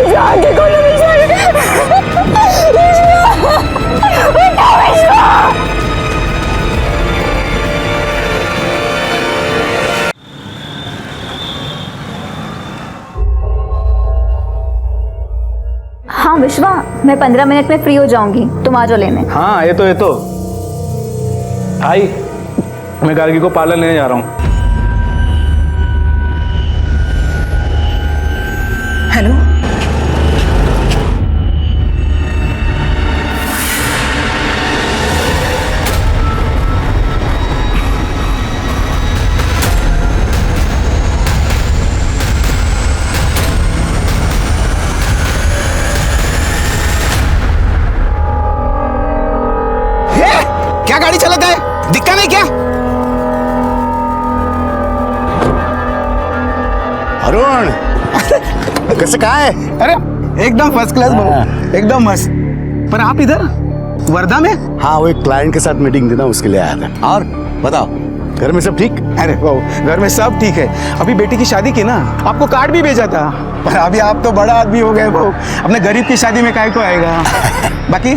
विश्वा आंखें खोलो विश्वा। उठो विश्वा। हाँ विश्वा, मैं 15 मिनट में फ्री हो जाऊंगी, तुम आ जाओ लेने। हाँ ये तो आई, मैं गार्गी को पार्लर लेने जा रहा हूँ। हेलो, क्या गाड़ी चलाता है, दिखता नहीं क्या? अरुण कैसे कहाँ है? अरे एकदम फर्स्ट क्लास बहू, एकदम मस्त। पर आप इधर वर्धा में? हाँ, वो एक क्लाइंट के साथ मीटिंग थी ना, उसके लिए आया था। और बताओ, घर में सब ठीक? अरे बहू, घर में सब ठीक है। अभी बेटी की शादी की ना, आपको कार्ड भी भेजा था। पर अभी आप तो बड़ा आदमी हो गए बहू, अपने गरीब की शादी में काहे को आएगा। बाकी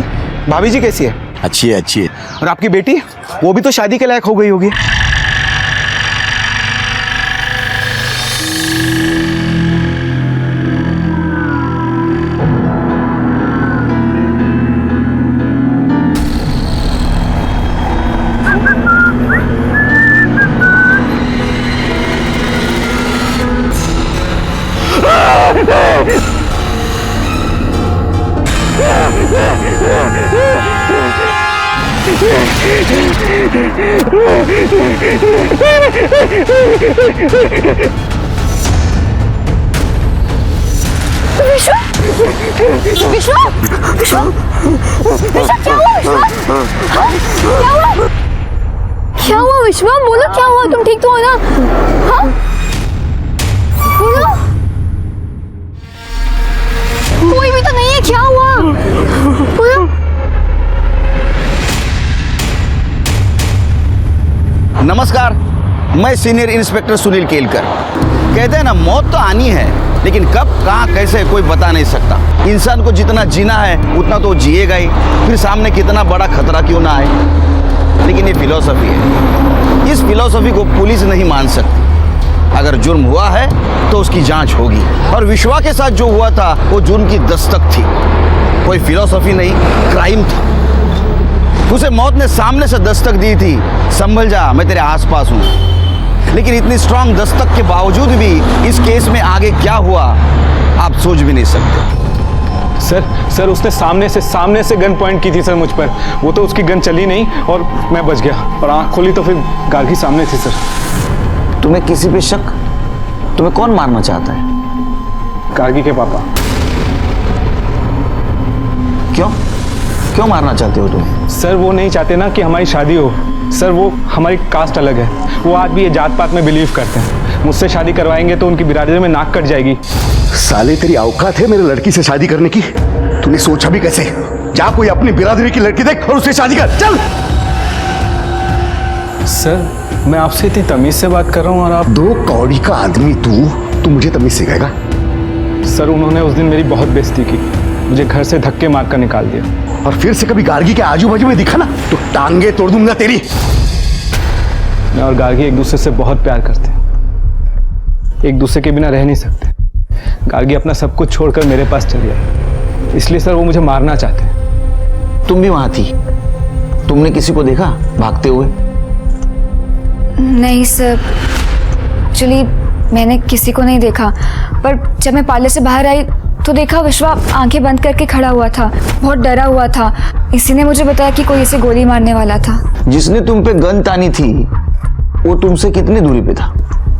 भाभी जी कैसी है? अच्छी है, अच्छी है। और आपकी बेटी, वो भी तो शादी के लायक हो गई होगी। विश्वा, विश्वा, विश्वा, विश्वा क्या हुआ विश्वा? हाँ? क्या हुआ? क्या हुआ विश्वा? बोलो क्या हुआ? तुम ठीक तो हो ना? हाँ? बोलो। कोई भी तो नहीं है, क्या हुआ? बोलो। नमस्कार, मैं सीनियर इंस्पेक्टर सुनील केलकर। कहते हैं ना, मौत तो आनी है, लेकिन कब, कहाँ, कैसे कोई बता नहीं सकता। इंसान को जितना जीना है उतना तो जिएगा ही, फिर सामने कितना बड़ा खतरा क्यों ना आए। लेकिन ये फिलॉसफी है, इस फिलॉसफी को पुलिस नहीं मान सकती। अगर जुर्म हुआ है तो उसकी जांच होगी, और विश्वा के साथ जो हुआ था वो जुर्म की दस्तक थी, कोई फिलॉसफी नहीं, क्राइम था। उसे मौत ने सामने से दस्तक दी थी, संभल जा, मैं तेरे आसपास हूँ। लेकिन इतनी स्ट्रांग दस्तक के बावजूद भी इस केस में आगे क्या हुआ आप सोच भी नहीं सकते। सर उसने सामने से गन पॉइंट की थी सर मुझ पर। वो तो उसकी गन चली नहीं और मैं बच गया, और आंख खोली तो फिर गार्गी सामने थी सर। तुम्हें किसी पे शक? तुम्हें कौन मारना चाहता है? गार्गी के पापा। क्यों मारना चाहते हो तुम? सर वो नहीं चाहते ना कि हमारी शादी हो। सर वो हमारी कास्ट अलग है, वो आज भी ये जात पात में बिलीव करते हैं। मुझसे शादी करवाएंगे तो उनकी बिरादरी में नाक कट जाएगी। साले तेरी औकात है मेरे लड़की से शादी करने की? तूने सोचा भी कैसे? जा कोई अपनी बिरादरी की लड़की देख और उससे शादी कर, चल। सर मैं आपसे इतनी तमीज से बात कर रहा हूँ और आप। दो कौड़ी का आदमी तू मुझे तमीज सिखाएगा? सर उन्होंने उस दिन मेरी बहुत बेइज्जती की, मुझे घर से धक्के मारकर निकाल दिया। और फिर से कभी गार्गी के आजू बाजू में दिखा ना तो टांगे तोड़ दूंगा तेरी। मैं और गार्गी एक दूसरे से बहुत प्यार करते हैं, एक दूसरे के बिना रह नहीं सकते। गार्गी अपना सब कुछ छोड़कर मेरे पास चली आई, इसलिए सर वो मुझे मारना चाहते हैं। तुम भी वहां थी, तुमने किसी को देखा भागते हुए? नहीं सर, एक्चुअली मैंने किसी को नहीं देखा, पर जब मैं पार्लर से बाहर आई तो देखा विश्वा आंखें बंद करके खड़ा हुआ था, बहुत डरा हुआ था। इसी ने मुझे बताया कि कोई इसे गोली मारने वाला था। जिसने तुम पे गन तानी थी वो तुमसे कितनी दूरी पे था?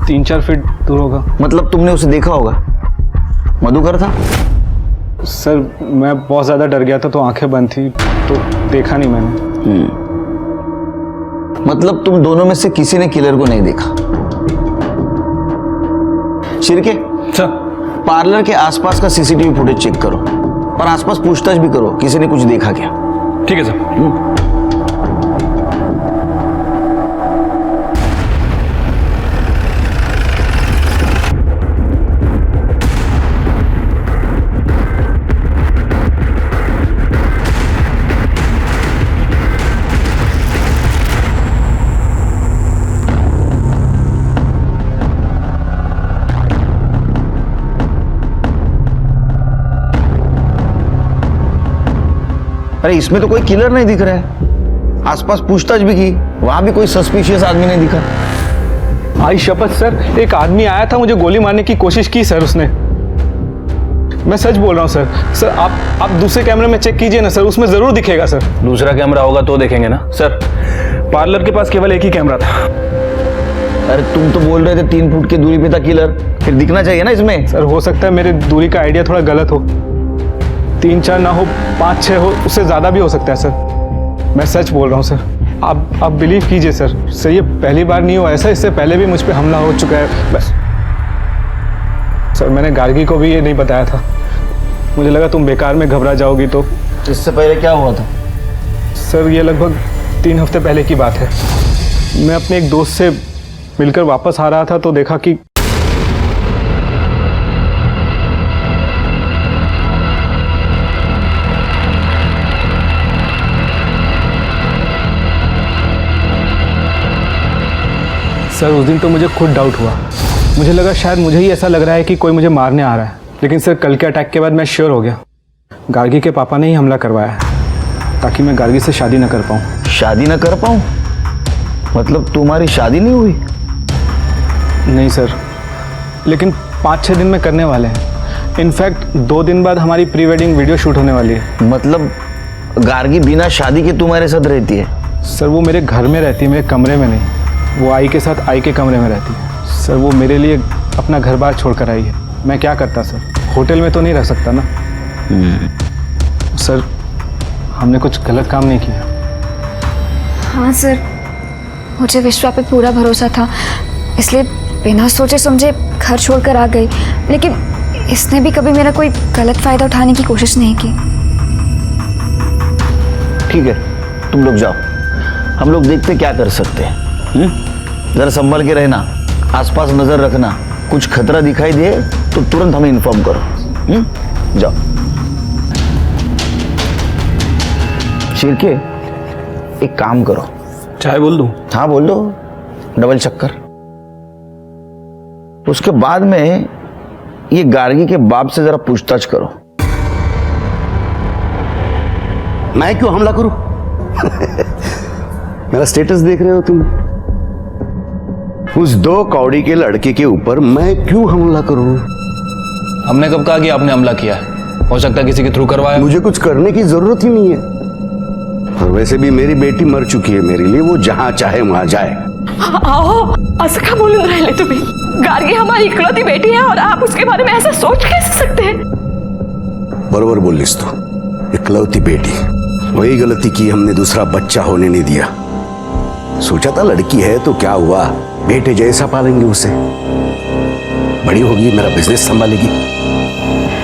3-4 फीट दूर होगा। मतलब तुमने उसे देखा होगा? मधुकर था? सर मैं बहुत ज्यादा डर गया था तो आंखें बंद थी, तो देखा नहीं मैंने। मतलब तुम दोनों में से किसी ने किलर को नहीं देखा? शिरके, पार्लर के आसपास का सीसीटीवी फुटेज चेक करो और आसपास पूछताछ भी करो, किसी ने कुछ देखा क्या? ठीक है सर। अरे इसमें तो कोई किलर नहीं दिख रहा है। आसपास पूछताछ भी की, वहां भी कोई सस्पिशियस आदमी नहीं दिखा। आई शपथ सर, एक आदमी आया था, मुझे गोली मारने की कोशिश की सर उसने। मैं सच बोल रहा हूँ सर। सर आप दूसरे कैमरे में चेक कीजिए ना सर, उसमें जरूर दिखेगा सर। दूसरा कैमरा होगा तो देखेंगे ना सर। पार्लर के पास केवल एक ही कैमरा था। अरे तुम तो बोल रहे थे 3 फुट की दूरी पे था किलर, फिर दिखना चाहिए ना इसमें। सर हो सकता है मेरे दूरी का आइडिया थोड़ा गलत हो, 3-4 ना हो, 5-6 हो, उससे ज़्यादा भी हो सकता है सर। मैं सच बोल रहा हूँ सर, आप बिलीव कीजिए सर ये पहली बार नहीं हुआ ऐसा, इससे पहले भी मुझ पर हमला हो चुका है। बस सर मैंने गार्गी को भी ये नहीं बताया था, मुझे लगा तुम बेकार में घबरा जाओगी। तो इससे पहले क्या हुआ था? सर ये लगभग 3 हफ्ते पहले की बात है। मैं अपने एक दोस्त से मिलकर वापस आ रहा था तो देखा कि सर उस दिन तो मुझे खुद डाउट हुआ, मुझे लगा शायद मुझे ही ऐसा लग रहा है कि कोई मुझे मारने आ रहा है। लेकिन सर कल के अटैक के बाद मैं श्योर हो गया, गार्गी के पापा ने ही हमला करवाया है ताकि मैं गार्गी से शादी न कर पाऊँ। शादी न कर पाऊँ? मतलब तुम्हारी शादी नहीं हुई? नहीं सर, लेकिन 5-6 दिन में करने वाले हैं। इनफैक्ट 2 दिन बाद हमारी प्री वेडिंग वीडियो शूट होने वाली है। मतलब गार्गी बिना शादी के तुम्हारे साथ रहती है? सर वो मेरे घर में रहती है, मेरे कमरे में नहीं। वो आई के साथ आई के कमरे में रहती है। सर वो मेरे लिए अपना घर बार छोड़ कर आई है। मैं क्या करता सर, होटल में तो नहीं रह सकता ना। सर हमने कुछ गलत काम नहीं किया। हाँ सर, मुझे विश्वा पे पूरा भरोसा था, इसलिए बिना सोचे समझे घर छोड़कर आ गई। लेकिन इसने भी कभी मेरा कोई गलत फ़ायदा उठाने की कोशिश नहीं की। ठीक है, तुम लोग जाओ, हम लोग देखते क्या कर सकते हैं। जरा संभल के रहना, आसपास नजर रखना, कुछ खतरा दिखाई दे तो तुरंत हमें इन्फॉर्म करो। जाओ। शिरके, एक काम करो। चाय बोल दूं? हाँ बोल दो, डबल चक्कर। उसके बाद में ये गार्गी के बाप से जरा पूछताछ करो। मैं क्यों हमला करूं? मेरा स्टेटस देख रहे हो तुम? उस 2 कौड़ी के लड़के के ऊपर मैं क्यों हमला करूं? हमने कब कहा कि आपने हमला किया है? हो सकता है किसी के थ्रू करवाया। मुझे कुछ करने की जरूरत ही नहीं है। और वैसे भी मेरी बेटी मर चुकी है मेरे लिए, वो जहां चाहे वहां जाए। आओ, असं का बोलून राहिले तुम्ही? गार्गी हमारी इकलौती बेटी है और आप उसके बारे में ऐसा सोच कैसे सकते हैं? बरोबर बोलिस तू, इकलौती बेटी। वही गलती की हमने, दूसरा बच्चा होने नहीं दिया। सोचा था लड़की है तो क्या हुआ, बेटे जैसा पालेंगे उसे, बड़ी होगी, मेरा बिजनेस संभालेगी।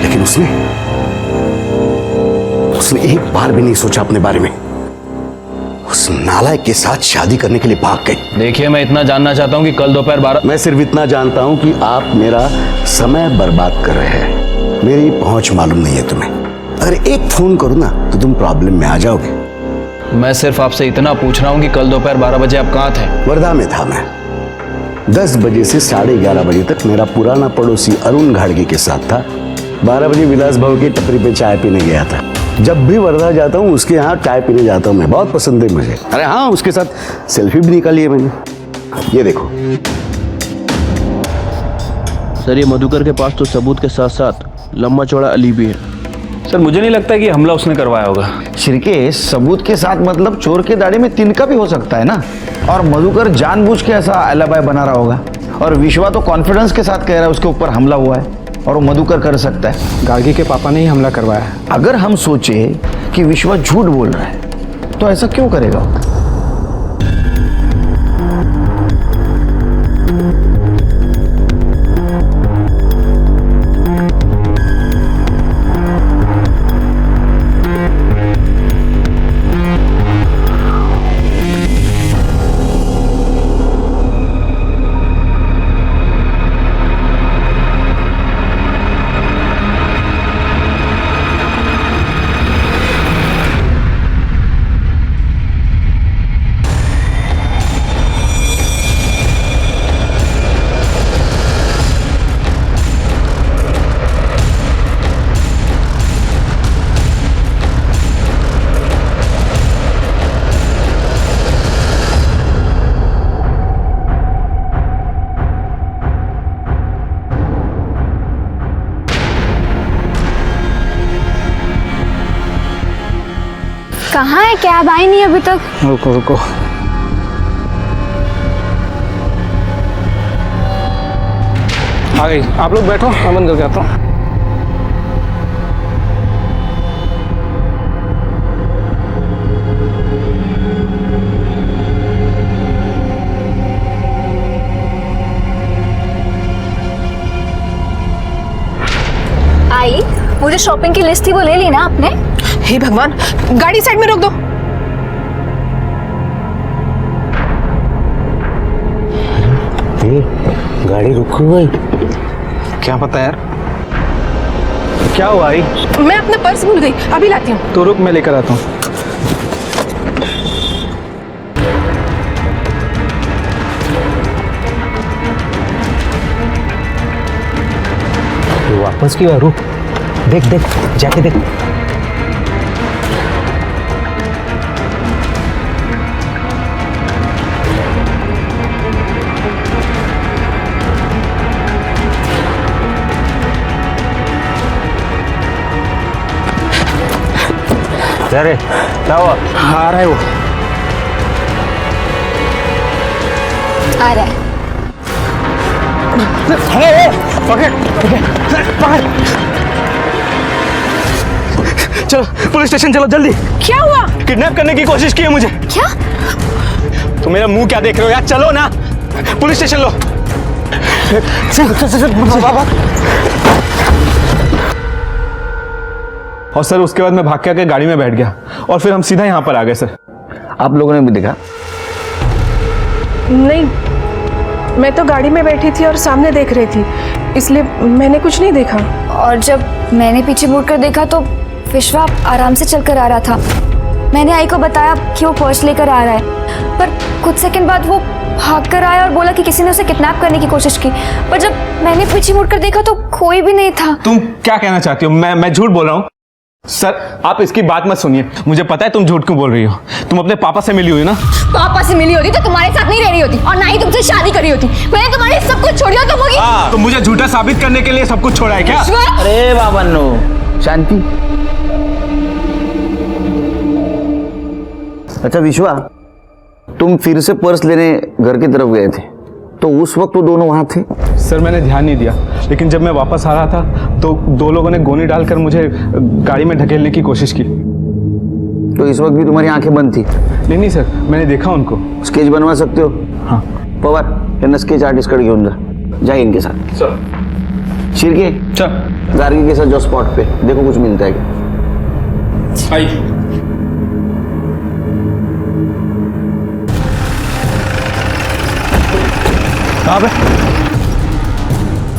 लेकिन उसने एक बार भी नहीं सोचा अपने बारे में। उस नालायक के साथ शादी करने के लिए भाग गई। देखिए, मैं इतना जानना चाहता हूँ कि कल दोपहर 12। मैं सिर्फ इतना जानता हूं कि आप मेरा समय बर्बाद कर रहे हैं। मेरी पहुंच मालूम नहीं है तुम्हें। अगर एक फोन करूं ना तो तुम प्रॉब्लम में आ जाओगे। मैं सिर्फ आपसे इतना पूछ रहा हूँ कि कल दोपहर 12 बजे आप कहाँ थे? वर्धा में था मैं। 10 बजे से 11:30 बजे तक मेरा पुराना पड़ोसी अरुण घाड़गे के साथ था। 12 बजे विलास भाव की टपरी पे चाय पीने गया था। जब भी वर्धा जाता हूँ उसके यहाँ चाय पीने जाता हूँ मैं, बहुत पसंद है मुझे। अरे हाँ, उसके साथ सेल्फी भी निकाली है मैंने, ये देखो। सर, ये मधुकर के पास तो सबूत के साथ साथ लंबा चौड़ा अली भी है। सर मुझे नहीं लगता कि हमला उसने करवाया होगा। शिरके, सबूत के साथ मतलब चोर के दाढ़ी में तिनका भी हो सकता है ना। और मधुकर जानबूझ के ऐसा अलाबाय बना रहा होगा। और विश्वा तो कॉन्फिडेंस के साथ कह रहा है उसके ऊपर हमला हुआ है और वो मधुकर कर सकता है। गार्गी के पापा ने ही हमला करवाया है। अगर हम सोचे कि विश्वा झूठ बोल रहा है तो ऐसा क्यों करेगा? कहाँ है? कैब आई नहीं अभी तक। रुको रुको, आ गई। आप लोग बैठो, मैं बंद करके आता हूँ। आई, मुझे शॉपिंग की लिस्ट थी वो ले ली ना आपने? हे भगवान, गाड़ी साइड में रोक दो। गाड़ी रुक गई। क्या पता यार, क्या हुआ आई? मैं अपना पर्स भूल गई, अभी लाती हूँ। तो रुक, मैं लेकर आता हूँ। वापस क्यों है? रुक, देख देख, जाके देख। अरे क्या हुआ? आ रहा है वो, आ रहा है। चलो पुलिस स्टेशन चलो जल्दी। क्या हुआ? किडनैप करने की कोशिश की है मुझे। क्या? तो मेरा मुंह क्या देख रहे हो यार, चलो ना, पुलिस स्टेशन लो। और सर उसके बाद मैं भाग के आके गाड़ी में बैठ गया और फिर हम सीधा यहाँ पर आ गए सर। आप लोगों ने भी देखा? नहीं, मैं तो गाड़ी में बैठी थी और सामने देख रही थी, इसलिए मैंने कुछ नहीं देखा। और जब मैंने पीछे मुड़कर देखा तो विश्वा आराम से चलकर आ रहा था। मैंने आई को बताया कि वो पर्स लेकर आ रहा है, पर कुछ सेकंड बाद वो भाग कर आया और बोला कि किसी ने उसे किडनैप करने की कोशिश की। पर जब मैंने पीछे मुड़कर देखा तो कोई भी नहीं था। तुम क्या कहना चाहती हो? मैं झूठ बोल रहा हूँ? सर आप इसकी बात मत सुनिए, मुझे पता है तुम झूठ क्यों बोल रही हो। तुम अपने पापा से मिली हुई ना? पापा से मिली होती तो तुम्हारे साथ नहीं रह रही होती और ना ही तुमसे शादी करी होती। मैंने तुम्हारे सब कुछ छोड़ दिया, तुम होगी। तो मुझे झूठा साबित करने के लिए सब कुछ छोड़ा है क्या? अरे बाबा नो, शांति। अच्छा विश्वा, तुम फिर से पर्स लेने घर की तरफ गए थे, तो उस वक्त वो दोनों वहां थे? सर मैंने ध्यान नहीं दिया, लेकिन जब मैं वापस आ रहा था तो दो लोगों ने गोली डालकर मुझे गाड़ी में ढकेलने की कोशिश की। तो इस वक्त भी तुम्हारी आंखें बंद थी? नहीं सर, मैंने देखा उनको। स्केच बनवा सकते हो? हाँ। पवार, यांना स्केच आर्टिस्ट कडे घेऊन जा इनके साथ। सर। शिरके, सर। गार्गी के साथ जो स्पॉट पे, देखो कुछ मिलता है क्या। आइए। कहाँ पे?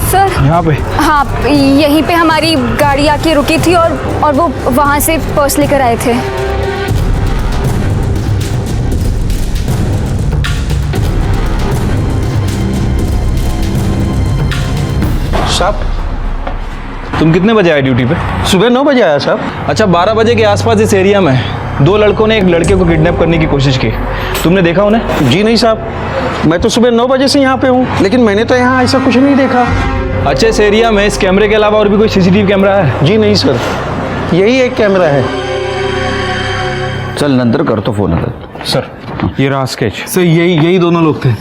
सर यहाँ पे? हाँ, यहीं पे हमारी गाड़ी आके रुकी थी और वो वहां से पर्स लेकर आए थे। साहब तुम कितने बजे आए ड्यूटी पे? सुबह 9 बजे आया साहब। अच्छा, 12 बजे के आसपास इस एरिया में दो लड़कों ने एक लड़के को किडनैप करने की कोशिश की, तुमने देखा उन्हें? जी नहीं साहब, मैं तो सुबह 9 बजे से यहाँ पे हूँ, लेकिन मैंने तो यहाँ ऐसा कुछ नहीं देखा। अच्छा, इस एरिया में इस कैमरे के अलावा और भी कोई सीसीटीवी कैमरा है? जी नहीं सर, यही एक कैमरा है। चल नंतर करतो फोन आता। सर ये रहा स्केच। सर यही दोनों लोग थे।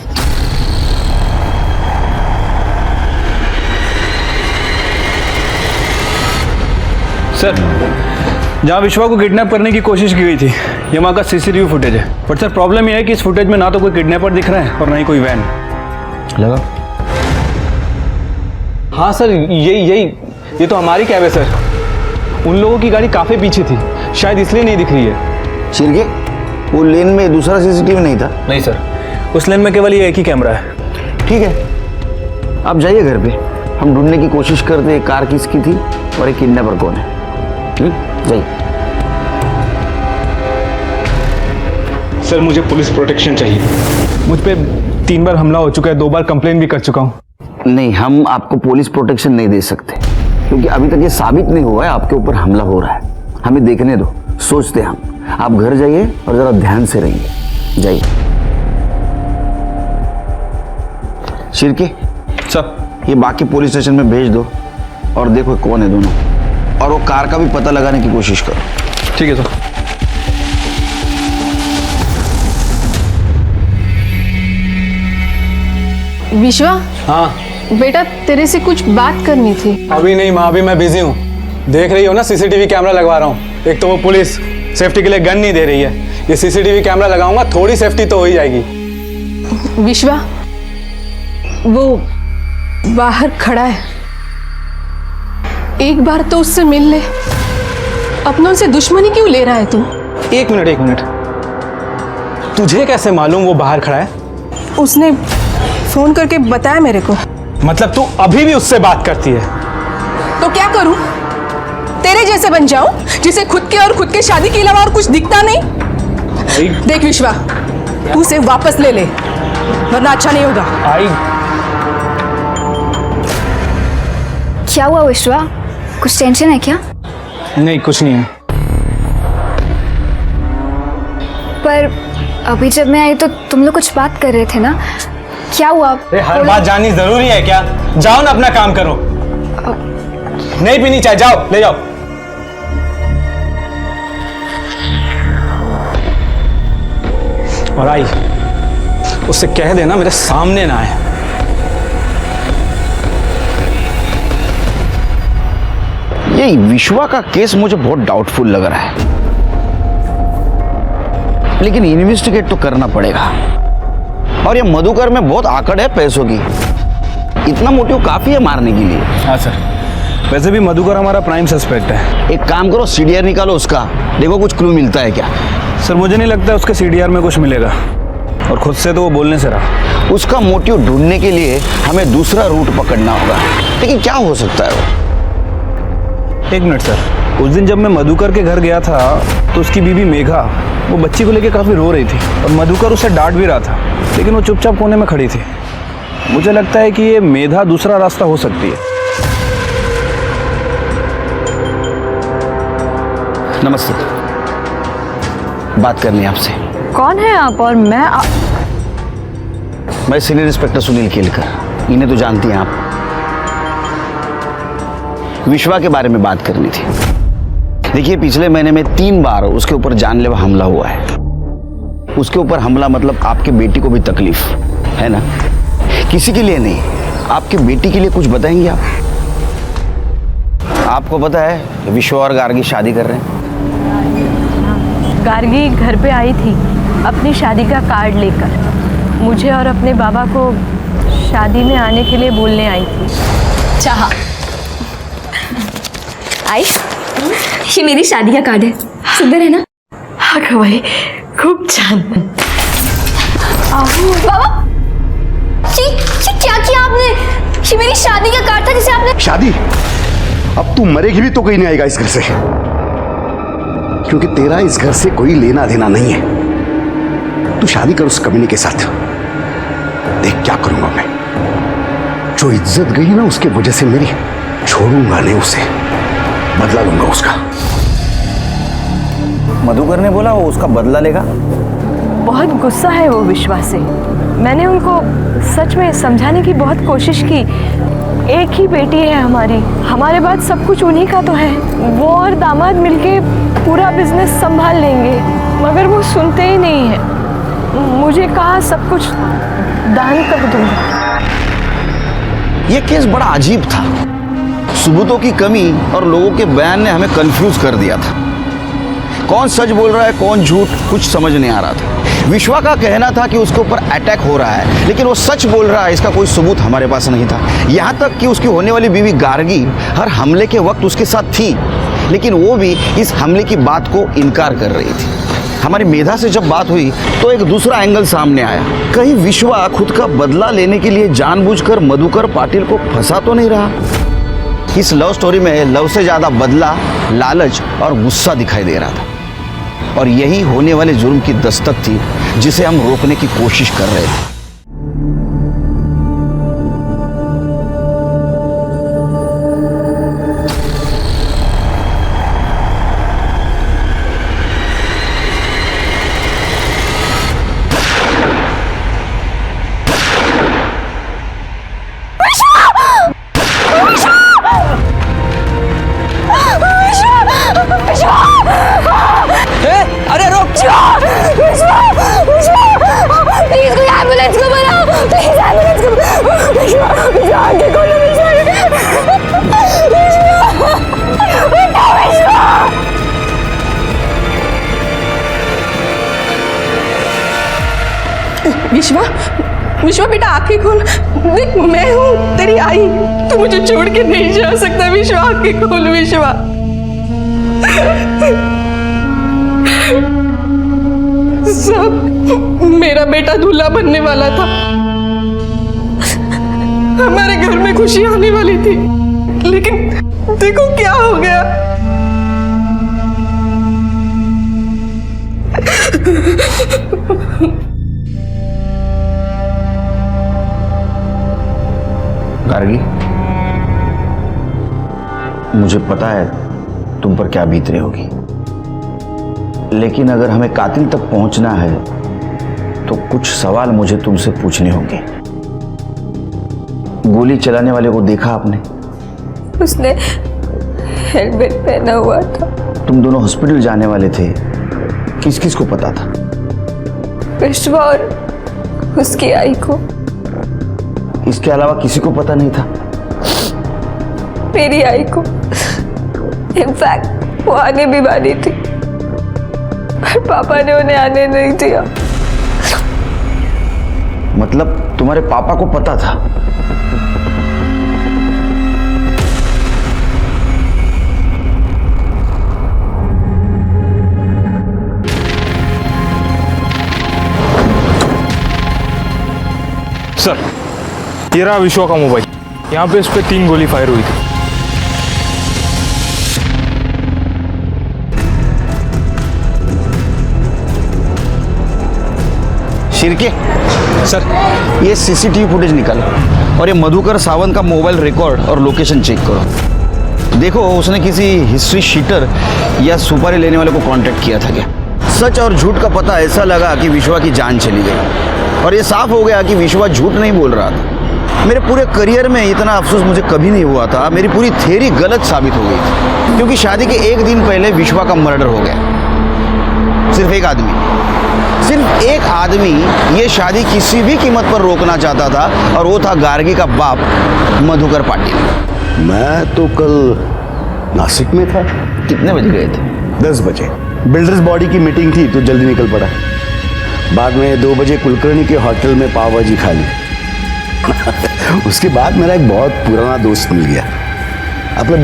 सर जहाँ विश्वा को किडनैप करने की कोशिश की गई थी, ये वहाँ का सीसीटीवी फुटेज है। बट सर प्रॉब्लम ये है कि इस फुटेज में ना तो कोई किडनैपर दिख रहा है और ना ही कोई वैन लगा। हाँ सर, ये तो हमारी कैब है सर। उन लोगों की गाड़ी काफी पीछे थी, शायद इसलिए नहीं दिख रही है। शिरके, वो लेन में दूसरा सीसीटीवी नहीं था? नहीं सर, उस लेन में केवल ये एक ही कैमरा है। ठीक है, आप जाइए घर पे, हम ढूंढने की कोशिश करते हैं कार किसकी थी और एक किडनैपर कौन है। जाइए। सर मुझे पुलिस प्रोटेक्शन चाहिए। मुझ पे 3 बार हमला हो चुका है, 2 बार कंप्लेन भी कर चुका हूँ। नहीं, हम आपको पुलिस प्रोटेक्शन नहीं दे सकते, क्योंकि अभी तक ये साबित नहीं हुआ है आपके ऊपर हमला हो रहा है। हमें देखने दो, सोचते हम। आप घर जाइए और जरा ध्यान से रहिए, जाइए। शिरके सर ये बाकी पुलिस स्टेशन में भेज दो और देखो कौन है दोनों, और वो कार का भी पता लगाने की कोशिश करो। ठीक है सर। विश्वा, हाँ बेटा तेरे से कुछ बात करनी थी। अभी नहीं माँ, अभी मैं बिजी हूँ। देख रही हो ना, सीसीटीवी कैमरा लगवा रहा हूँ। एक तो वो पुलिस सेफ्टी के लिए गन नहीं दे रही है, ये सीसीटीवी कैमरा लगाऊंगा, थोड़ी सेफ्टी तो हो ही जाएगी। विश्वा, वो बाहर खड़ा है, एक बार तो उससे मिल ले। अपनों से दुश्मनी क्यों ले रहा है तू? एक मिनट, तुझे कैसे मालूम वो बाहर खड़ा है? उसने फोन करके बताया मेरे को। मतलब तू अभी भी उससे बात करती है? तो क्या करूं? तेरे जैसे बन जाऊं जिसे खुद के और खुद के शादी के अलावा और कुछ दिखता नहीं? देख विश्वा, तू उसे वापस ले ले, वरना अच्छा नहीं होगा। क्या हुआ विश्वा, कुछ टेंशन है क्या? नहीं, कुछ नहीं है। पर अभी जब मैं आई तो तुम लोग कुछ बात कर रहे थे ना, क्या हुआ? हर बात जाननी जरूरी है क्या? जाओ ना, अपना काम करो। नहीं पीनी चाय, जाओ ले जाओ। और आई, उससे कह देना मेरे सामने ना आए। ये विश्वा का केस मुझे बहुत डाउटफुल लग रहा है, लेकिन इन्वेस्टिगेट तो करना पड़ेगा। और ये मधुकर में बहुत आकड़ है पैसों की, इतना मोटिव काफी है मारने के लिए। हाँ सर, वैसे भी मधुकर हमारा प्राइम सस्पेक्ट है। एक काम करो, सीडीआर निकालो उसका, देखो कुछ क्लू मिलता है क्या। सर मुझे नहीं लगता उसके सीडीआर में कुछ मिलेगा, और खुद से तो वो बोलने से रहा। उसका मोटिव ढूंढने के लिए हमें दूसरा रूट पकड़ना होगा, लेकिन क्या हो सकता है वो? एक मिनट सर, उस दिन जब मैं मधुकर के घर गया था तो उसकी बीवी मेघा वो बच्ची को लेकर काफ़ी रो रही थी, और मधुकर उसे डांट भी रहा था, लेकिन वो चुपचाप कोने में खड़ी थी। मुझे लगता है कि ये मेधा दूसरा रास्ता हो सकती है। नमस्ते, बात करनी है आपसे। कौन है आप? और मैं सीनियर इंस्पेक्टर सुनील केलकर, इन्हें तो जानती हैं आप। विश्वा के बारे में बात करनी थी। देखिए, पिछले महीने में 3 बार उसके ऊपर जानलेवा हमला हुआ है। उसके ऊपर हमला मतलब आपके बेटी को भी तकलीफ है ना? किसी के लिए नहीं, आपकी बेटी के लिए कुछ बताएंगे आप? आपको पता है विश्वा और गार्गी शादी कर रहे हैं? गार्गी घर पे आई थी अपनी शादी का कार्ड लेकर, मुझे और अपने बाबा को शादी में आने के लिए बोलने आई थी। चाहा आई, ये मेरी शादी का कार्ड है, सुंदर है ना? हाँ भाई, खूब छान। बाबा, ये क्या किया आपने? ये मेरी शादी का कार्ड था जिसे आपने... शादी? अब तू मरेगी भी तो कोई नहीं आएगा इस घर से, क्योंकि तेरा इस घर से कोई लेना देना नहीं है। तू शादी कर उस कमीने के साथ, देख क्या करूंगा मैं। जो इज्जत गई ना उसके वजह से मेरी, छोड़ूंगा नहीं उसे, बदला लूंगा उसका। मधुकर ने बोला वो उसका बदला लेगा। बहुत गुस्सा है वो विश्वा से। मैंने उनको सच में समझाने की बहुत कोशिश की। एक ही बेटी है हमारी, हमारे बाद सब कुछ उन्हीं का तो है। वो और दामाद मिलके पूरा बिजनेस संभाल लेंगे, मगर वो सुनते ही नहीं है। मुझे कहा सब कुछ दान कर दूंगा। ये केस बड़ा अजीब था, सबूतों की कमी और लोगों के बयान ने हमें कंफ्यूज कर दिया था। कौन सच बोल रहा है कौन झूठ, कुछ समझ नहीं आ रहा था। विश्वा का कहना था कि उसके ऊपर अटैक हो रहा है, लेकिन वो सच बोल रहा है इसका कोई सबूत हमारे पास नहीं था। यहाँ तक कि उसकी होने वाली बीवी गार्गी हर हमले के वक्त उसके साथ थी, लेकिन वो भी इस हमले की बात को इनकार कर रही थी। हमारी मेधा से जब बात हुई तो एक दूसरा एंगल सामने आया। कहीं विश्वा खुद का बदला लेने के लिए जानबूझकर मधुकर पाटिल को फंसा तो नहीं रहा? इस लव स्टोरी में लव से ज्यादा बदला, लालच और गुस्सा दिखाई दे रहा था, और यही होने वाले जुर्म की दस्तक थी जिसे हम रोकने की कोशिश कर रहे थे। प्लीज कोई एम्बुलेंस विश्वा, विश्वा बेटा आंखें खोल, देख मैं हूँ तेरी आई, तू मुझे छोड़ के नहीं जा सकता। विश्वा आंखें खोल विश्वा। सब मेरा बेटा दूल्हा बनने वाला था, हमारे घर में खुशी आने वाली थी, लेकिन देखो क्या हो गया। गार्गी, मुझे पता है तुम पर क्या बीत रही होगी, लेकिन अगर हमें कातिल तक पहुंचना है तो कुछ सवाल मुझे तुमसे पूछने होंगे। गोली चलाने वाले को देखा आपने? उसने हेलमेट पहना हुआ था। तुम दोनों हॉस्पिटल जाने वाले थे, किस किस को पता था? विश्वा और उसकी आई को। इसके अलावा किसी को पता नहीं था? मेरी आई को। इनफैक्ट वो आने भी वाली थी, पर पापा ने उन्हें आने नहीं दिया। मतलब तुम्हारे पापा को पता था? सर, ये रहा विश्वा का मोबाइल। यहाँ पे इस पे 3 गोली फायर हुई थी। शिरके सर, ये सीसीटीवी फुटेज निकालो और ये मधुकर सावंत का मोबाइल रिकॉर्ड और लोकेशन चेक करो। देखो उसने किसी हिस्ट्री शीटर या सुपारी लेने वाले को कांटेक्ट किया था क्या? सच और झूठ का पता ऐसा लगा कि विश्वा की जान चली गई, और ये साफ हो गया कि विश्वा झूठ नहीं बोल रहा था। मेरे पूरे करियर में इतना अफसोस मुझे कभी नहीं हुआ था। मेरी पूरी थ्योरी गलत साबित हो गई थी, क्योंकि शादी के 1 दिन पहले विश्वा का मर्डर हो गया। सिर्फ एक आदमी ये शादी किसी भी कीमत पर रोकना चाहता था, और वो था गार्गी का बाप मधुकर पाटिल। मैं तो कल नासिक में था। कितने बजे गए थे? 10 बजे। बिल्डर्स बॉडी की मीटिंग थी तो जल्दी निकल पड़ा। बाद में 2 बजे कुलकर्णी के होटल में पाव भाजी खा ली। उसके बाद मेरा एक बहुत पुराना दोस्त मिल गया, अपना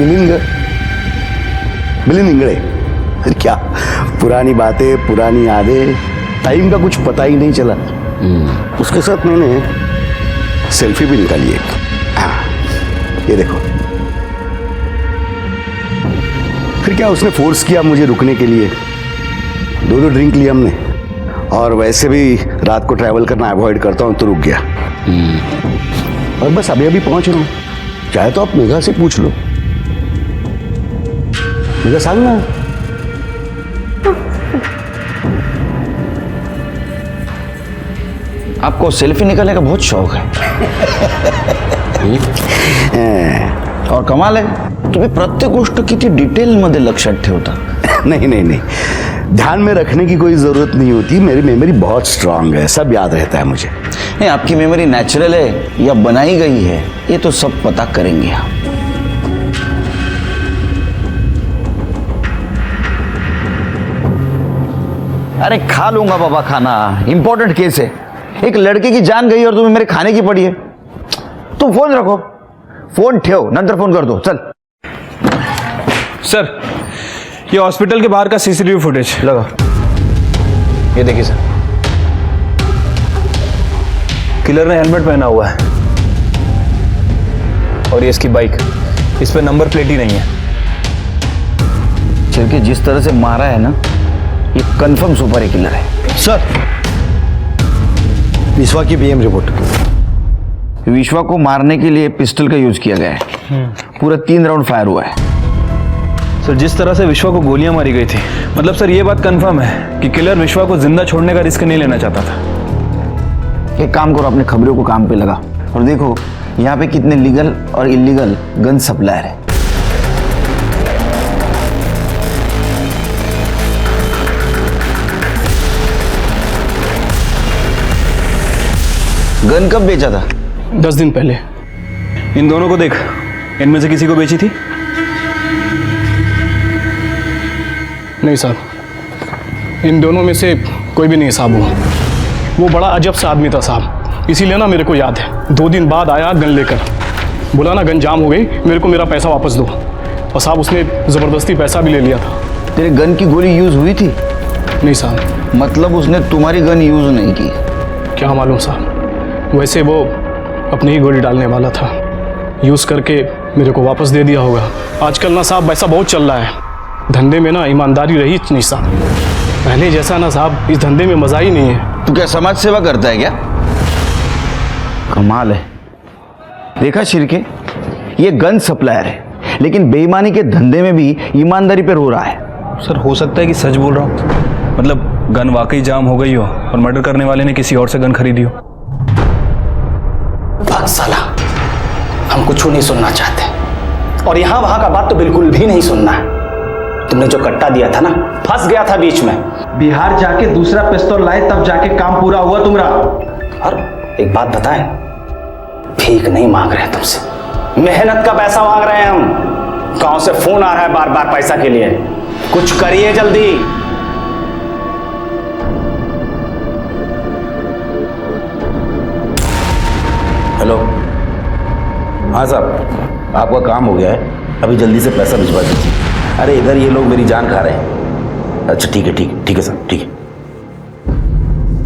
बिलिन इंगड़े। फिर क्या पुरानी बातें, पुरानी यादें, टाइम का कुछ पता ही नहीं चला। उसके साथ मैंने सेल्फी भी निकाली एक। ये देखो। फिर क्या उसने फोर्स किया मुझे रुकने के लिए। 2 ड्रिंक लिए हमने, और वैसे भी रात को ट्रैवल करना अवॉइड करता हूं तो रुक गया। और बस अभी पहुंच रहा हूं। चाहे तो आप मेघा से पूछ लो। मेघा सांग ना। आपको सेल्फी निकालने का बहुत शौक है। और कमाल है, तुम्ही प्रत्येक गोष्ट किती डिटेल मध्ये लक्षात ठेवता। नहीं, ध्यान में रखने की कोई जरूरत नहीं होती। मेरी मेमोरी बहुत स्ट्रांग है, सब याद रहता है मुझे। नहीं, आपकी मेमोरी नेचुरल है या बनाई गई है, ये तो सब पता करेंगे हम। अरे खा लूंगा बाबा खाना, इंपॉर्टेंट केस है। एक लड़के की जान गई और तुम्हें मेरे खाने की पड़ी है। तुम फोन रखो, फोन ठेव, नंतर फोन कर दो। चल सर, ये हॉस्पिटल के बाहर का सीसीटीवी फुटेज लगा। ये देखिए सर, किलर ने हेलमेट पहना हुआ है, और ये इसकी बाइक, इस पे नंबर प्लेट ही नहीं है। चल के जिस तरह से मारा है ना, ये कंफर्म सुपर किलर है। सर, विश्वा की बीएम रिपोर्ट। विश्वा को मारने के लिए पिस्टल का यूज किया गया है। पूरा 3 राउंड फायर हुआ है। सर, जिस तरह से विश्वा को गोलियां मारी गई थी, मतलब सर ये बात कंफर्म है कि किलर विश्वा को जिंदा छोड़ने का रिस्क नहीं लेना चाहता था। एक काम करो, अपने खबरों को काम पे लगा और देखो यहाँ पे कितने लीगल और इलीगल गन सप्लायर है। गन कब बेचा था? 10 दिन पहले। इन दोनों को देख, इनमें से किसी को बेची थी? नहीं साहब, इन दोनों में से कोई भी नहीं साहब हुआ। वो बड़ा अजब सा आदमी था साहब, इसीलिए ना मेरे को याद है। 2 दिन बाद आया गन लेकर, बोला ना गन जाम हो गई, मेरे को मेरा पैसा वापस दो। और साहब उसने ज़बरदस्ती पैसा भी ले लिया था। तेरे गन की गोली यूज़ हुई थी? नहीं साहब। मतलब उसने तुम्हारी गन यूज़ नहीं की? क्या मालूम साहब, वैसे वो अपनी ही गोली डालने वाला था, यूज़ करके मेरे को वापस दे दिया होगा। आजकल ना साहब वैसा बहुत चल रहा है, धंधे में ना ईमानदारी रही नहीं साहब, पहले जैसा ना साहब इस धंधे में मज़ा ही नहीं है। तू क्या समाज सेवा करता है क्या? कमाल है। देखा शिरके, ये गन सप्लायर है लेकिन बेईमानी के धंधे में भी ईमानदारी पे रो रहा है। सर हो सकता है कि सच बोल रहा हूँ, मतलब गन वाकई जाम हो गई हो और मर्डर करने वाले ने किसी और से गन खरीदी हो। भाग साला, हम कुछ नहीं सुनना चाहते और यहाँ वहां का बात तो बिल्कुल भी नहीं सुनना है। तुमने जो कट्टा दिया था ना, फंस गया था बीच में। बिहार जाके दूसरा पिस्तौल लाए तब जाके काम पूरा हुआ तुम्हारा। और एक बात बताएं, भीख नहीं मांग रहे तुमसे, मेहनत का पैसा मांग रहे हैं हम। गांव से फोन आ रहा है बार बार पैसा के लिए, कुछ करिए जल्दी। हेलो, हाँ साहब, आपका काम हो गया है, अभी जल्दी से पैसा भिजवा दीजिए। अरे इधर ये लोग मेरी जान खा रहे हैं। अच्छा ठीक है, ठीक है साहब, ठीक है।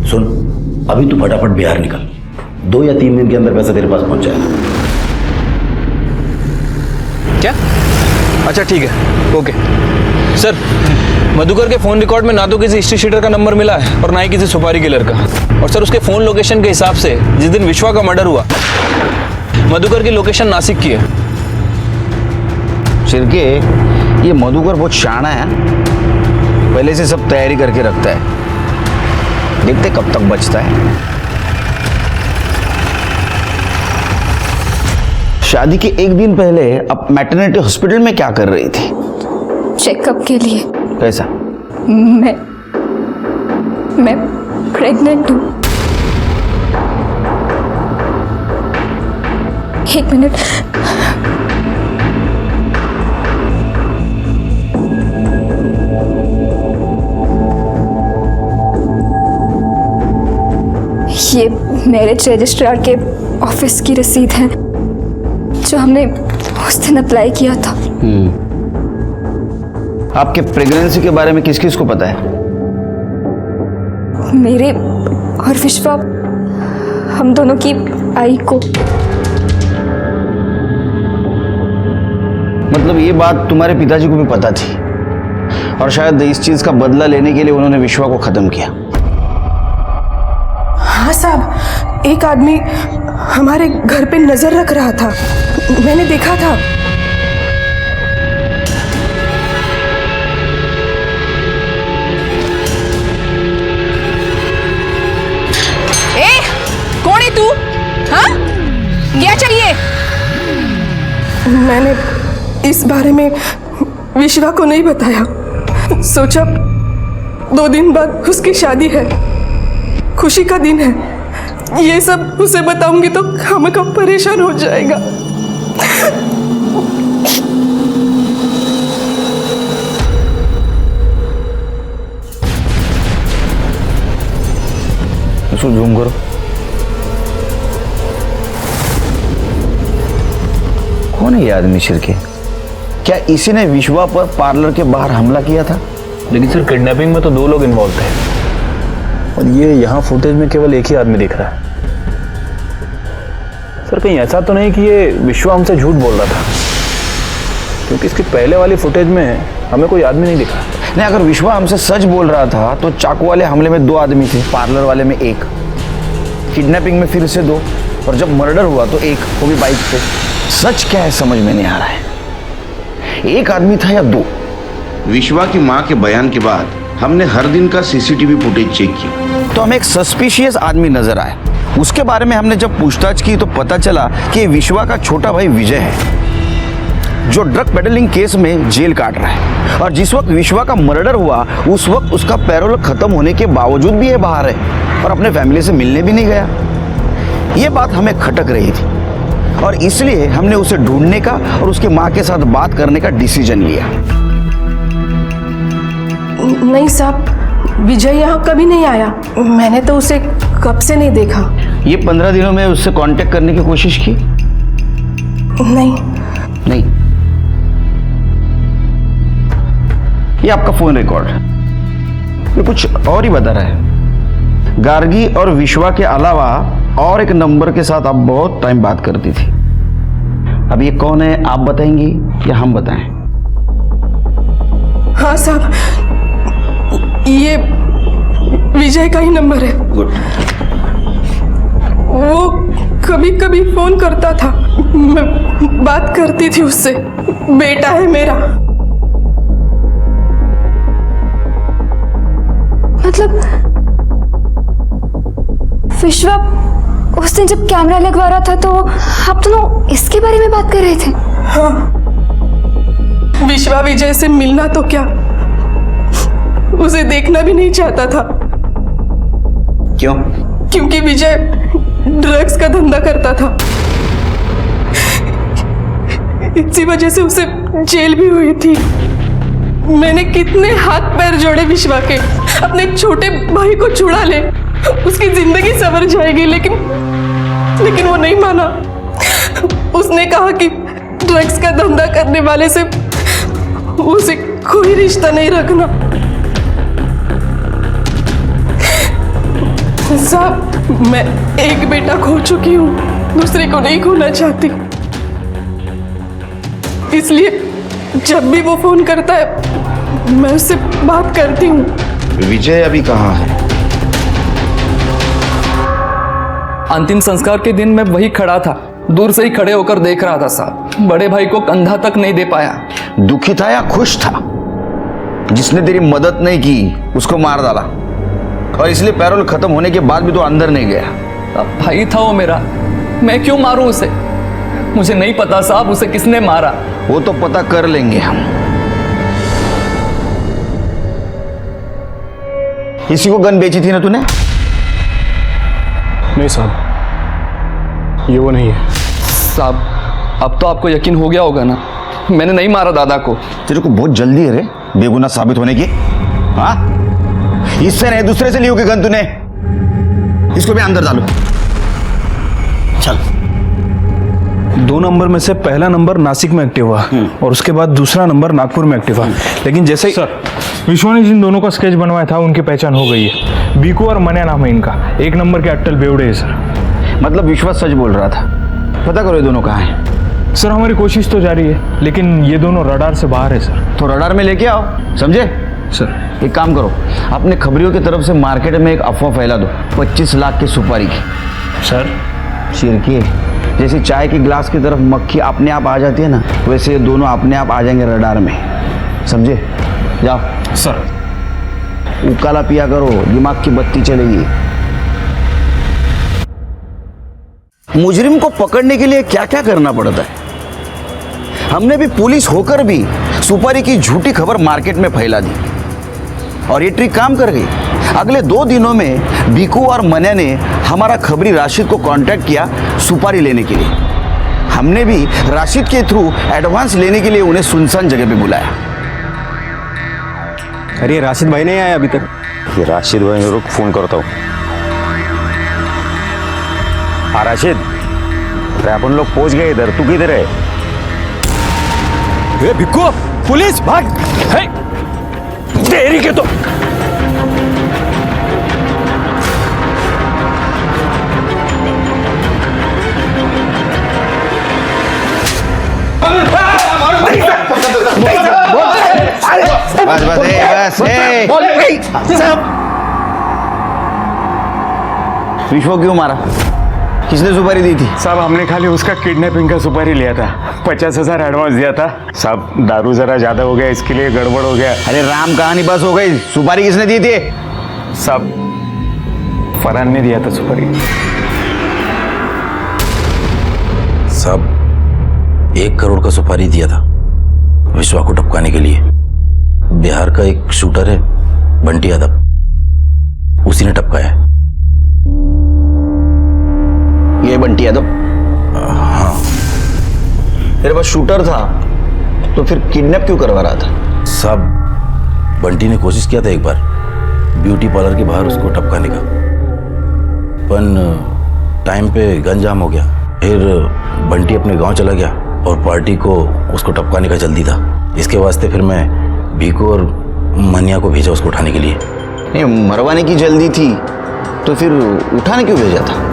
सुन, अभी तू फटाफट बिहार निकल, 2 या 3 दिन के अंदर पैसा तेरे पास पहुंच जाएगा। क्या? अच्छा ठीक है, ओके। सर, मधुकर के फ़ोन रिकॉर्ड में ना तो किसी हिस्ट्री शीटर का नंबर मिला है और ना ही किसी सुपारी किलर का। और सर उसके फ़ोन लोकेशन के हिसाब से जिस दिन विश्वा का मर्डर हुआ, मधुकर की लोकेशन नासिक की है। शिरके, ये मधुकर बहुत शाना है, पहले से सब तैयारी करके रखता है, देखते कब तक बचता है। शादी के 1 दिन पहले अब मैटरनिटी हॉस्पिटल में क्या कर रही थी? चेकअप के लिए। कैसा? मैं प्रेग्नेंट हूँ। 1 मिनट। ये मैरिज रजिस्ट्रार के ऑफिस की रसीद है जो हमने उस दिन अप्लाई किया था। आपके प्रेगनेंसी के बारे में किस किस को पता है? मेरे और विश्वा, हम दोनों की आई को। मतलब ये बात तुम्हारे पिताजी को भी पता थी और शायद इस चीज का बदला लेने के लिए उन्होंने विश्वा को खत्म किया। हाँ साहब, एक आदमी हमारे घर पे नजर रख रहा था, मैंने देखा था। ए, कौन है तू? हाँ? क्या चाहिए? मैंने इस बारे में विश्वा को नहीं बताया, सोचा 2 दिन बाद उसकी शादी है, खुशी का दिन है, ये सब उसे बताऊंगी तो खामखा परेशान हो जाएगा। इसको जूम करो। कौन है ये आदमी शिरके? क्या इसी ने विश्वा पर पार्लर के बाहर हमला किया था? लेकिन सर किडनैपिंग में तो 2 लोग इन्वॉल्व थे और ये यहाँ फुटेज में केवल एक ही आदमी दिख रहा है। सर कहीं ऐसा तो नहीं कि ये विश्वा हमसे झूठ बोल रहा था, क्योंकि इसकी पहले वाली फुटेज में हमें कोई आदमी नहीं दिखा। नहीं, अगर विश्वा हमसे सच बोल रहा था तो चाकू वाले हमले में 2 आदमी थे, पार्लर वाले में 1, किडनैपिंग में फिर से 2 और जब मर्डर हुआ तो 1, वो भी बाइक पे। सच क्या है समझ में नहीं आ रहा है, 1 आदमी था या 2? विश्वा की मां के बयान के बाद हमने हर दिन का सीसीटीवी फुटेज चेक किया तो हमें एक सस्पिशियस आदमी नजर आया। उसके बारे में हमने जब पूछताछ की तो पता चला कि विश्वा का छोटा भाई विजय है जो ड्रग पेडलिंग केस में जेल काट रहा है और जिस वक्त विश्वा का मर्डर हुआ उस वक्त उसका पैरोल खत्म होने के बावजूद भी ये बाहर है और अपने फैमिली से मिलने भी नहीं गया। ये बात हमें खटक रही थी और इसलिए हमने उसे ढूंढने का और उसकी माँ के साथ बात करने का डिसीजन लिया। नहीं साहब, विजय यहाँ कभी नहीं आया। मैंने तो उसे कब से नहीं देखा। ये 15 दिनों में उससे कांटेक्ट करने की कोशिश की? नहीं। ये आपका फोन रिकॉर्ड ये कुछ और ही बता रहा है। गार्गी और विश्वा के अलावा और एक नंबर के साथ आप बहुत टाइम बात करती थी। अब ये कौन है, आप बताएंगी या हम बताएं? हाँ साहब, ये विजय का ही नंबर है। गुड। वो कभी कभी फोन करता था, मैं बात करती थी उससे। बेटा है मेरा। मतलब विश्वा उस दिन जब कैमरा लगवा रहा था तो आप दोनों इसके बारे में बात कर रहे थे? हाँ, विश्वा विजय से मिलना तो क्या, उसे देखना भी नहीं चाहता था। क्यों? क्योंकि विजय ड्रग्स का धंधा करता था। इसी वजह से उसे जेल भी हुई थी। मैंने कितने हाथ पैर जोड़े विश्वा के, अपने छोटे भाई को छुड़ा ले, उसकी जिंदगी संवर जाएगी, लेकिन वो नहीं माना। उसने कहा कि ड्रग्स का धंधा करने वाले से उसे कोई रिश्ता नहीं रखना। साहब, मैं एक बेटा खो चुकी हूँ, दूसरे को नहीं खोना चाहती। इसलिए जब भी वो फोन करता है मैं उससे बात करती हूँ। विजय अभी कहाँ है? अंतिम संस्कार के दिन मैं वही खड़ा था, दूर से ही खड़े होकर देख रहा था साहब। बड़े भाई को कंधा तक नहीं दे पाया। दुखी था या खुश था? जिसने तेरी मदद नहीं की उसको मार डाला, और इसलिए पैरोल खत्म होने के बाद भी तो अंदर नहीं गया। अब भाई था वो मेरा, मैं क्यों मारूं उसे? मुझे नहीं पता साहब उसे किसने मारा। वो तो पता कर लेंगे हम। इसी को गन बेची थी ना तूने? नहीं साहब, ये वो नहीं है। साहब, अब तो आपको यकीन हो गया होगा ना, मैंने नहीं मारा दादा को। तेरे को बहुत जल्दी है रे बेगुनाह साबित होने की। हाँ, इससे नहीं दूसरे से ली होगी गन तूने। इसको भी अंदर डालो। चल। 2 नंबर में से पहला नंबर नासिक में एक्टिव हुआ और उसके बाद दूसरा नंबर नागपुर में एक्टिव हुआ। लेकिन जैसे सर, विश्वा ने जिन दोनों का स्केच बनवाया था उनकी पहचान हो गई है। बीकू और मन्या नाम है इनका। 1 नंबर के अट्टल बेवड़े है सर। मतलब विश्वास सच बोल रहा था। पता करो ये दोनों कहाँ हैं। सर, हमारी कोशिश तो जारी है, लेकिन ये दोनों रडार से बाहर है सर। तो रडार में लेके आओ, समझे? सर, एक काम करो, अपने खबरियों की तरफ से मार्केट में एक अफवाह फैला दो 25 लाख की सुपारी की। सर, शिरकी, जैसे चाय की गिलास की तरफ मक्खी अपने आप आ जाती है ना, वैसे ये दोनों अपने आप आ जाएंगे रडार में। समझे? जाओ। सर, उकाला पिया करो, दिमाग की बत्ती चलेगी। मुजरिम को पकड़ने के लिए क्या क्या करना पड़ता है। हमने भी पुलिस होकर भी सुपारी की झूठी खबर मार्केट में फैला दी, और ये ट्रिक काम कर गई। अगले 2 दिनों में बीकू और मन्या ने हमारा खबरी राशिद को कांटेक्ट किया सुपारी लेने के लिए। हमने भी राशिद के थ्रू एडवांस लेने के लिए उन्हें सुनसान जगह पे बुलाया। अरे राशिद भाई नहीं आया अभी तक। ये राशिद भाई, रुक फोन करता हूँ। हाँ राशिद, अरे अपन लोग पहुंच गए इधर, तू किधर है? ए भिक्कू, पुलिस भाग! है तेरी के तो बस बस विश्व क्यों मारा? किसने सुपारी दी थी? साहब, हमने खाली उसका किडनैपिंग का सुपारी लिया था। 50,000 एडवांस दिया था साहब। दारू जरा ज्यादा हो गया, इसके लिए गड़बड़ हो गया। अरे राम कहानी बस हो गई। सुपारी किसने दी थी? साहब, फरहान ने दिया था सुपारी। साहब, 1 करोड़ का सुपारी दिया था विश्वा को टपकाने के लिए। बिहार का एक शूटर है बंटी यादव, उसी ने टपकाया। ये बंटी यादव? हाँ। तेरे पास शूटर था तो फिर किडनैप क्यों करवा रहा था? साहब, बंटी ने कोशिश किया था एक बार, ब्यूटी पार्लर के बाहर उसको टपकाने का, पर टाइम पे गन जाम हो गया। फिर बंटी अपने गांव चला गया और पार्टी को उसको टपकाने का जल्दी था। इसके वास्ते फिर मैं भीको और मनिया को भेजा उसको उठाने के लिए। नहीं, मरवाने की जल्दी थी तो फिर उठाने क्यों भेजा था?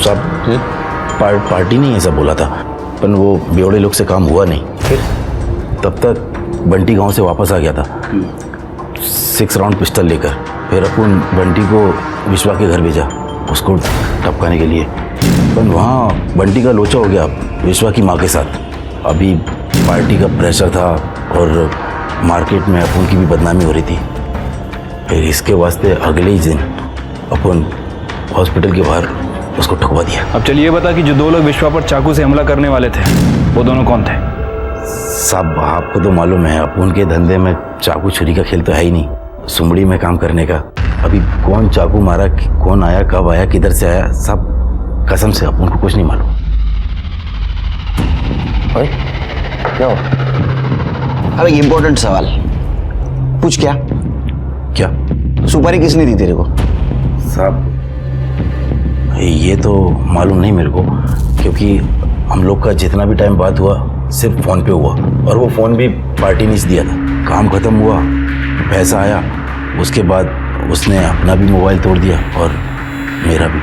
सब पार्टी नहीं ऐसा बोला था, पर वो बेवड़े लोग से काम हुआ नहीं। फिर तब तक बंटी गांव से वापस आ गया था 6 राउंड पिस्टल लेकर। फिर अपन बंटी को विश्वा के घर भेजा उसको टपकाने के लिए, पर वहाँ बंटी का लोचा हो गया विश्वा की माँ के साथ। अभी पार्टी का प्रेशर था और मार्केट में अपन की भी बदनामी हो रही थी। फिर इसके वास्ते अगले ही दिन अपन हॉस्पिटल के बाहर उसको ठुकवा दिया। अब चलिए बता कि जो 2 लोग विश्वा पर चाकू से हमला करने वाले थे वो दोनों कौन थे? साहब आपको तो मालूम है अपन के धंधे में चाकू छुरी का खेल तो है ही नहीं, सुमड़ी में काम करने का। अभी कौन चाकू मारा, कौन आया, कब आया, किधर से आया, सब कसम से अपन को कुछ नहीं मालूम। अरे क्या हो? अब एक इम्पोर्टेंट सवाल पूछ। क्या सुपारी किसने दी तेरे को? साहब ये तो मालूम नहीं मेरे को, क्योंकि हम लोग का जितना भी टाइम बात हुआ सिर्फ फ़ोन पे हुआ, और वो फ़ोन भी पार्टी ने दिया था। काम ख़त्म हुआ, पैसा आया, उसके बाद उसने अपना भी मोबाइल तोड़ दिया और मेरा भी।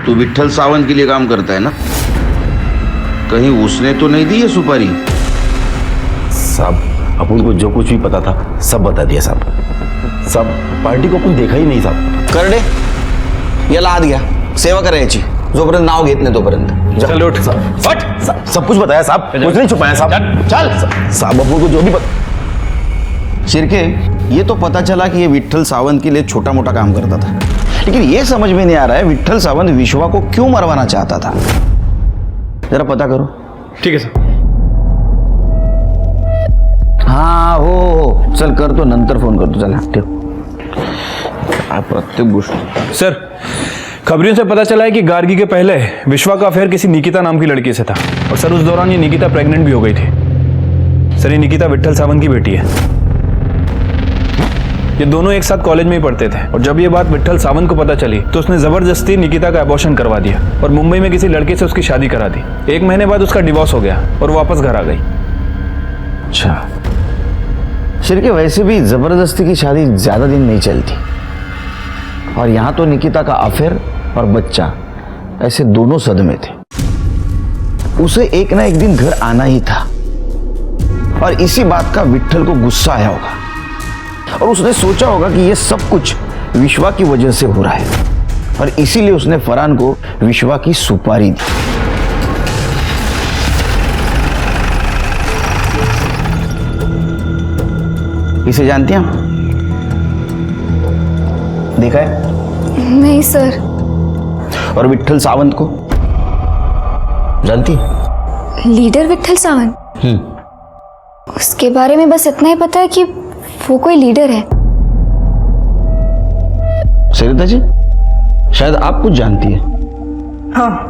तू विट्ठल सावंत के लिए काम करता है ना? कहीं उसने तो नहीं दी है सुपारी? साहब अपन को जो कुछ भी पता था सब बता दिया साहब। सब पार्टी को अपन देखा ही नहीं साहब। कर दे याला आत घ्या, सेवा करायची, जोपर्यंत नाव घेत नाही तोपर्यंत। चल उठ, फट। सब कुछ बताया साहब, कुछ नहीं छुपाया साहब। चल साहब, अपन को जो भी शिर्के, ये तो पता चला कि ये विट्ठल सावंत के लिए छोटा मोटा काम करता था, लेकिन ये समझ में नहीं आ रहा है विट्ठल सावंत विश्वा को क्यों मरवाना चाहता था। जरा पता करो। ठीक है सर। हाँ हो चल कर, तो नंतर फोन करतो। चल ठेव। प्रत्येक गोष्ट सर, खबरियों से पता चला है कि गार्गी के पहले विश्वा का अफेयर किसी निकिता नाम की लड़की से था, और सर उस दौरान ये निकिता प्रेग्नेंट भी हो गई थी। सर ये निकिता विट्ठल सावंत की बेटी है। ये दोनों एक साथ कॉलेज में ही पढ़ते थे, और जब ये बात विट्ठल सावंत को पता चली तो उसने जबरदस्ती निकिता का अबॉर्शन करवा दिया और मुंबई में किसी लड़के से उसकी शादी करा दी। 1 महीने बाद उसका डिवोर्स हो गया और वापस घर आ गई। अच्छा शिर्के, वैसे भी जबरदस्ती की शादी ज्यादा दिन नहीं चलती, और यहां तो निकिता का अफेयर और बच्चा ऐसे दोनों सदमे थे। उसे एक ना एक दिन घर आना ही था, और इसी बात का विट्ठल को गुस्सा आया होगा, और उसने सोचा होगा कि यह सब कुछ विश्वा की वजह से हो रहा है, और इसीलिए उसने फरहान को विश्वा की सुपारी दी। इसे जानती हैं? देखा है? नहीं सर। और विट्ठल सावंत को जानती? लीडर विट्ठल सावंत? उसके बारे में बस इतना ही पता है कि वो कोई लीडर है। सरिता जी, शायद आप कुछ जानती है। हाँ,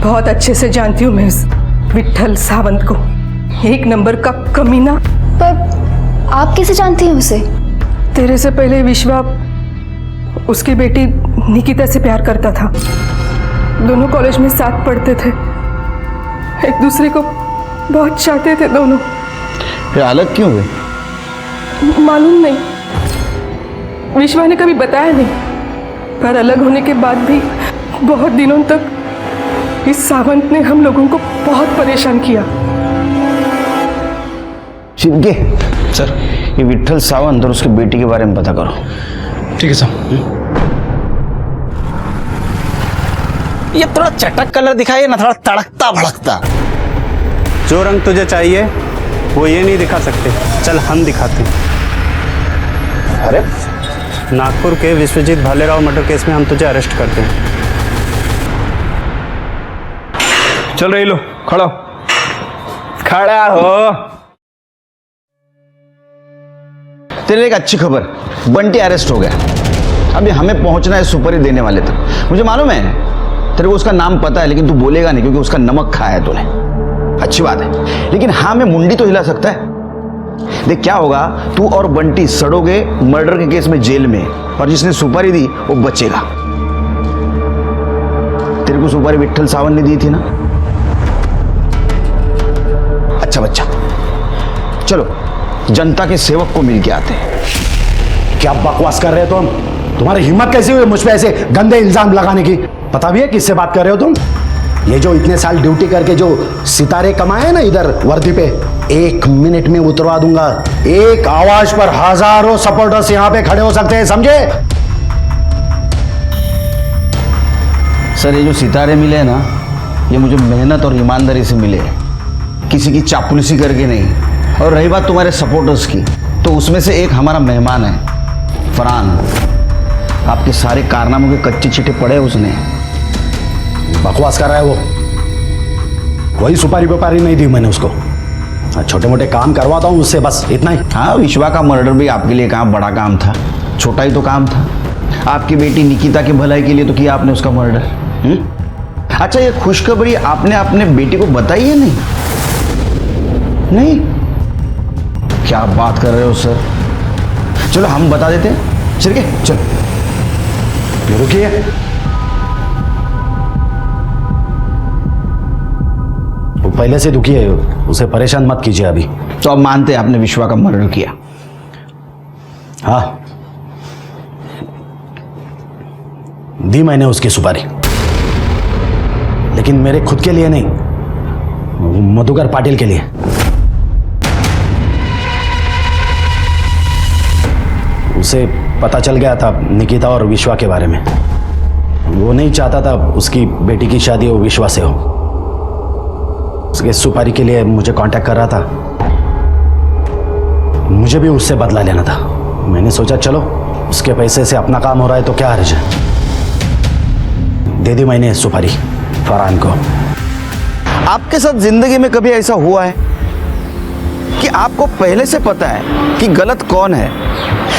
बहुत अच्छे से जानती हूँ मैं इस विट्ठल सावंत को। 1 नंबर का कमीना। पर आप कैसे जानती हैं उसे? तेरे से पहले विश्वा उसकी बेटी निकिता से प्यार करता था। दोनों कॉलेज में साथ पढ़ते थे, एक दूसरे को बहुत चाहते थे दोनों। फिर अलग क्यों हुए? मालूम नहीं, विश्वा ने कभी बताया नहीं, पर अलग होने के बाद भी बहुत दिनों तक इस सावंत ने हम लोगों को बहुत परेशान किया। शिवके सर, ये विट्ठल सावंत और उसकी बेटी के बारे में पता करो। ठीक है सर। ये थोड़ा चटक कलर दिखाइए ना, थोड़ा तड़कता भड़कता। जो रंग तुझे चाहिए वो ये नहीं दिखा सकते, चल हम दिखाते हैं। अरे नागपुर के विश्वजीत भालेराव मर्डर केस में हम तुझे अरेस्ट करते हैं। चल रही लो, खड़ा खड़ा हो। तेरे एक अच्छी खबर, बंटी अरेस्ट हो गया। अभी हमें पहुंचना है सुपारी देने वाले तक। मुझे मालूम है तेरे को उसका नाम पता है, लेकिन तू बोलेगा नहीं क्योंकि उसका नमक खाया है तूने। अच्छी बात है, लेकिन हाँ, मैं मुंडी तो हिला सकता है। देख क्या होगा, तू और बंटी सड़ोगे मर्डर के केस में जेल में, और जिसने सुपारी दी वो बचेगा। तेरे को सुपारी विट्ठल सावन ने दी थी ना? अच्छा बच्चा, चलो जनता के सेवक को मिल के आते हैं। क्या बकवास कर रहे हो तुम? तुम्हारी हिम्मत कैसी हुई मुझ पे ऐसे गंदे इल्जाम लगाने की? पता भी है किससे बात कर रहे हो तुम? ये जो इतने साल ड्यूटी करके जो सितारे कमाए ना इधर वर्दी पे, 1 मिनट में उतरवा दूंगा। एक आवाज पर हजारों सपोर्टर्स यहां पे खड़े हो सकते हैं, समझे? सर, ये जो सितारे मिले हैं ना, ये मुझे मेहनत और ईमानदारी से मिले हैं, किसी की चापलूसी करके नहीं। और रही बात तुम्हारे सपोर्टर्स की, तो उसमें से एक हमारा मेहमान है, फरहान। आपके सारे कारनामों के कच्चे चिट्ठे पड़े उसने। बकवास कर रहा है वो। कोई सुपारी व्यापारी नहीं दी मैंने उसको। छोटे मोटे काम करवाता हूँ उससे, बस इतना ही। हाँ, विश्वा का मर्डर भी आपके लिए काम बड़ा काम था, छोटा ही तो काम था। आपकी बेटी निकिता की भलाई के लिए तो किया आपने उसका मर्डर। अच्छा, ये खुशखबरी आपने अपने बेटी को बताई है? नहीं? क्या बात कर रहे हो सर? चलो हम बता देते हैं। चल के चलो, रुकिए। वो पहले से दुखी है, उसे परेशान मत कीजिए अभी। तो अब मानते हैं आपने विश्वा का मर्डर किया? हाँ, दी मैंने उसकी सुपारी, लेकिन मेरे खुद के लिए नहीं, मधुकर पाटिल के लिए। उसे पता चल गया था निकिता और विश्वा के बारे में। वो नहीं चाहता था उसकी बेटी की शादी हो विश्वा से हो। उसके सुपारी के लिए मुझे कांटेक्ट कर रहा था। मुझे भी उससे बदला लेना था। मैंने सोचा चलो उसके पैसे से अपना काम हो रहा है तो क्या हर्ज है। दे दी मैंने सुपारी फरहान को। आपके साथ जिंदगी में कभी ऐसा हुआ है कि आपको पहले से पता है कि गलत कौन है,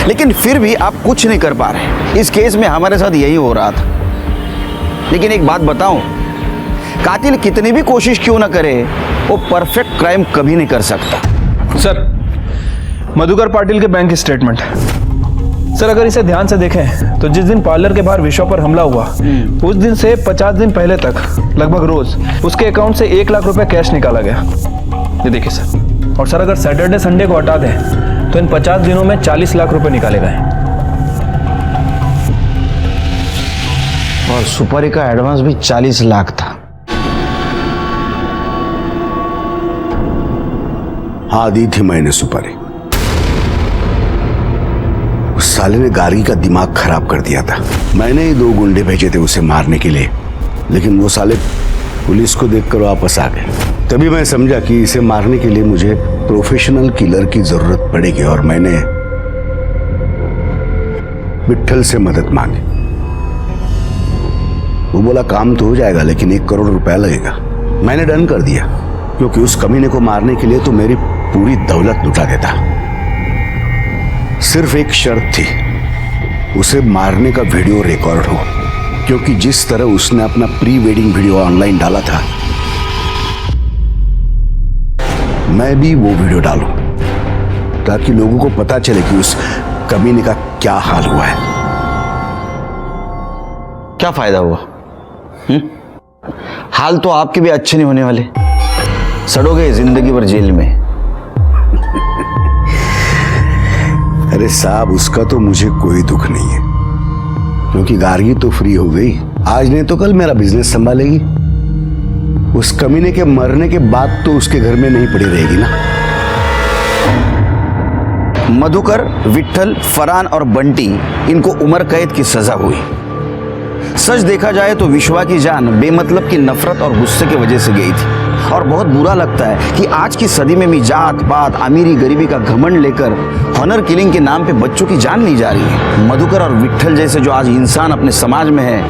लेकिन फिर भी आप कुछ नहीं कर पा रहे? इस केस में हमारे साथ यही हो रहा था। लेकिन एक बात बताऊं, कातिल कितनी भी कोशिश क्यों ना करे, वो परफेक्ट क्राइम कभी नहीं कर सकता। सर, मधुकर पाटिल के बैंक स्टेटमेंट। सर, अगर इसे ध्यान से देखें तो जिस दिन पार्लर के बाहर विश्वा पर हमला हुआ, उस दिन से 50 दिन पहले तक लगभग रोज उसके अकाउंट से 1 लाख रुपए कैश निकाला गया। ये देखिए सर। और सर, अगर सैटरडे संडे को हटा दें तो इन 50 दिनों में 40 लाख रुपए निकाले गए। और सुपारी का एडवांस भी 40 लाख था। हाँ, दी थी मैंने सुपारी। उस साले ने गार्गी का दिमाग खराब कर दिया था। मैंने ही 2 गुंडे भेजे थे उसे मारने के लिए, लेकिन वो साले पुलिस को देखकर वापस आ गए। तभी मैं समझा कि इसे मारने के लिए मुझे प्रोफेशनल किलर की जरूरत पड़ेगी, और मैंने विट्ठल से मदद मांगी। वो बोला काम तो हो जाएगा, लेकिन 1 करोड़ रुपया लगेगा। मैंने डन कर दिया, क्योंकि उस कमीने को मारने के लिए तो मेरी पूरी दौलत लुटा देता। सिर्फ एक शर्त थी, उसे मारने का वीडियो रिकॉर्ड हो, क्योंकि जिस तरह उसने अपना प्री वेडिंग वीडियो ऑनलाइन डाला था, मैं भी वो वीडियो डालूं, ताकि लोगों को पता चले कि उस कमीने का क्या हाल हुआ है। क्या फायदा हुआ? हाल तो आपके भी अच्छे नहीं होने वाले, सड़ोगे जिंदगी भर जेल में। अरे साहब, उसका तो मुझे कोई दुख नहीं है, क्योंकि गार्गी तो फ्री हो गई। आज नहीं तो कल मेरा बिजनेस संभालेगी। उस कमीने के मरने के बाद तो उसके घर में नहीं पड़ी रहेगी ना। मधुकर, विट्ठल, फरहान और बंटी, इनको उम्र कैद की सजा हुई। सच देखा जाए तो विश्वा की जान बेमतलब की नफरत और गुस्से की वजह से गई थी। और बहुत बुरा लगता है कि आज की सदी में भी जात पात, अमीरी गरीबी का घमंड लेकर हॉनर किलिंग के नाम पे बच्चों की जान ली जा रही है। मधुकर और विट्ठल जैसे जो आज इंसान अपने समाज में है,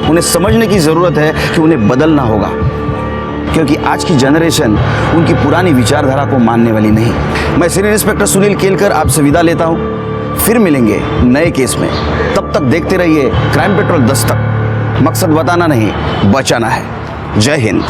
उन्हें समझने की जरूरत है कि उन्हें बदलना होगा, क्योंकि आज की जनरेशन उनकी पुरानी विचारधारा को मानने वाली नहीं। मैं सीनियर इंस्पेक्टर सुनील केलकर आपसे विदा लेता हूं। फिर मिलेंगे नए केस में। तब तक देखते रहिए क्राइम पेट्रोल दस्तक। मकसद बताना नहीं, बचाना है। जय हिंद।